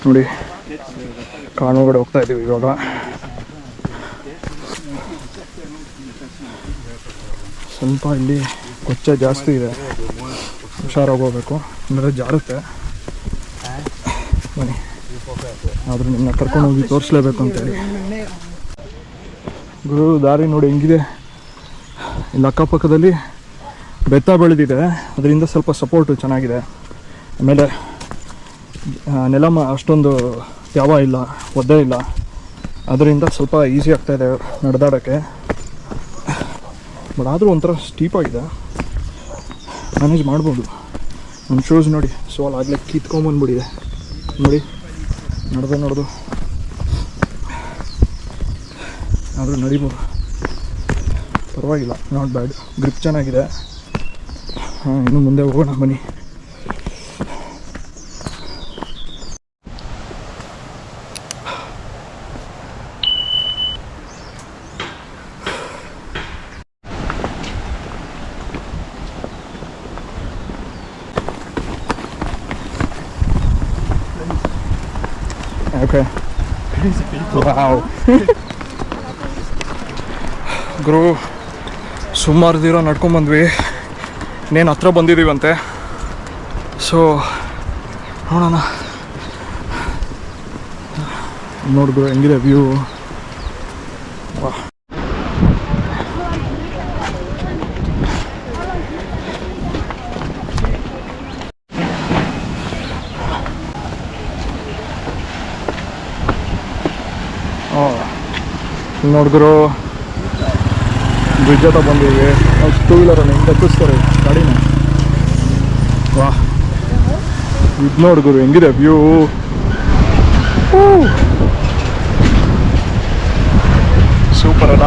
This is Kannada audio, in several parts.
ನೋಡಿ ಕಾನೂಗಡೆ ಹೋಗ್ತಾ ಇದ್ದೀವಿ ಇವಾಗ. ಸ್ವಲ್ಪ ಇಲ್ಲಿ ಕೊಚ್ಚೆ ಜಾಸ್ತಿ ಇದೆ, ಹುಷಾರಾಗಿ ಹೋಗ್ಬೇಕು ಅಂದರೆ ಜಾರುತ್ತೆ. ಬನ್ನಿ, ಆದರೂ ನಿಮ್ಮನ್ನ ಕರ್ಕೊಂಡು ಹೋಗಿ ತೋರಿಸ್ಲೇಬೇಕು ಅಂತೇಳಿ. ಗುರು ದಾರಿ ನೋಡಿ ಹೆಂಗಿದೆ. ಇಲ್ಲಿ ಅಕ್ಕಪಕ್ಕದಲ್ಲಿ ಬೆತ್ತ ಬೆಳೆದಿದೆ, ಅದರಿಂದ ಸ್ವಲ್ಪ ಸಪೋರ್ಟು ಚೆನ್ನಾಗಿದೆ. ಆಮೇಲೆ ನೆಲ ಅಷ್ಟೊಂದು ಯಾವ ಇಲ್ಲ, ಒದ್ದೆ ಇಲ್ಲ, ಅದರಿಂದ ಸ್ವಲ್ಪ ಈಸಿ ಆಗ್ತಾಯಿದೆ ನಡೆದಾಡೋಕ್ಕೆ. ಬಟ್ ಆದರೂ ಒಂಥರ ಸ್ಟೀಪಾಗಿದೆ, ಮ್ಯಾನೇಜ್ ಮಾಡ್ಬೋದು. ನನ್ನ ಶೂಸ್ ನೋಡಿ ಸೋಲ್ ಆಗಲೇ ಕಿತ್ಕೊಂಬಂದ್ಬಿಟ್ಟಿದೆ ನೋಡಿ, ನಡೆದು ಆದರೂ ನಡಿಬೋದು, ಪರವಾಗಿಲ್ಲ, ನಾಟ್ ಬ್ಯಾಡ್. ಗ್ರಿಪ್ ಚೆನ್ನಾಗಿದೆ. ಇನ್ನು ಮುಂದೆ ಹೋಗೋಣ ಬನ್ನಿ. Okay, wow. ಗುರು ಸುಮಾರು ದೂರ ನಡ್ಕೊಂಬಂದ್ವಿ, ಇನ್ನೇನು ಹತ್ರ ಬಂದಿದ್ದೀವಂತೆ. ಸೊ ನೋಡೋಣ. ನೋಡಿದ್ರು ಹೆಂಗಿದೆ ವ್ಯೂ. ವಾ, ನೋಡಿದ್ರು ಬ್ರಿಡ್ಜ್ ಹತ್ರ ಬಂದಿವಿ. ಟೂ ವೀಲರನ್ನು ಹೆಂಗೆ ತಪ್ಪಿಸ್ತಾರೆ ಗಾಡಿನ. ವಾ, ಇದು ನೋಡಿದ್ರು ಹೆಂಗಿದೆ ವ್ಯೂ. ಸೂಪರ್ ಅಲ್ಲ.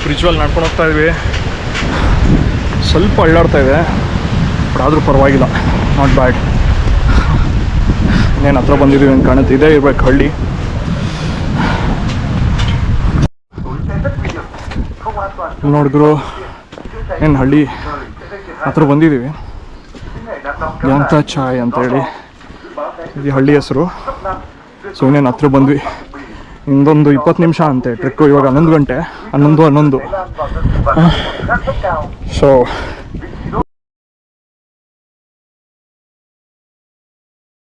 ಬ್ರಿಡ್ಜ್ ಮೇಲೆ ನಡ್ಕೊಂಡು ಹೋಗ್ತಾ ಇದ್ವಿ. ಸ್ವಲ್ಪ ಅಳ್ಳಾಡ್ತಾ ಇದೆ, ಬಟ್ ಆದರೂ ಪರವಾಗಿಲ್ಲ, ನಾಟ್ ಬ್ಯಾಡ್. ಇನ್ನೇನು ಹತ್ರ ಬಂದಿದ್ದೀವಿ ಅಂತ ಕಾಣುತ್ತೆ. ಇದೇ ಇರ್ಬೇಕು ಹಳ್ಳಿ. ನೋಡಿದ್ರು ಏನು ಹಳ್ಳಿ ಹತ್ರ ಬಂದಿದ್ದೀವಿ. ಯಾಂತ ಚಾಯ್ ಅಂತೇಳಿ ಇದು ಹಳ್ಳಿ ಹೆಸರು. ಸೊ ಇನ್ನೇನು ಹತ್ರ ಬಂದ್ವಿ. ಇನ್ನೊಂದು 20 ನಿಮಿಷ ಅಂತೆ ಟ್ರೆಕ್ಕು. ಇವಾಗ 11 ಗಂಟೆ, 11. ಸೊ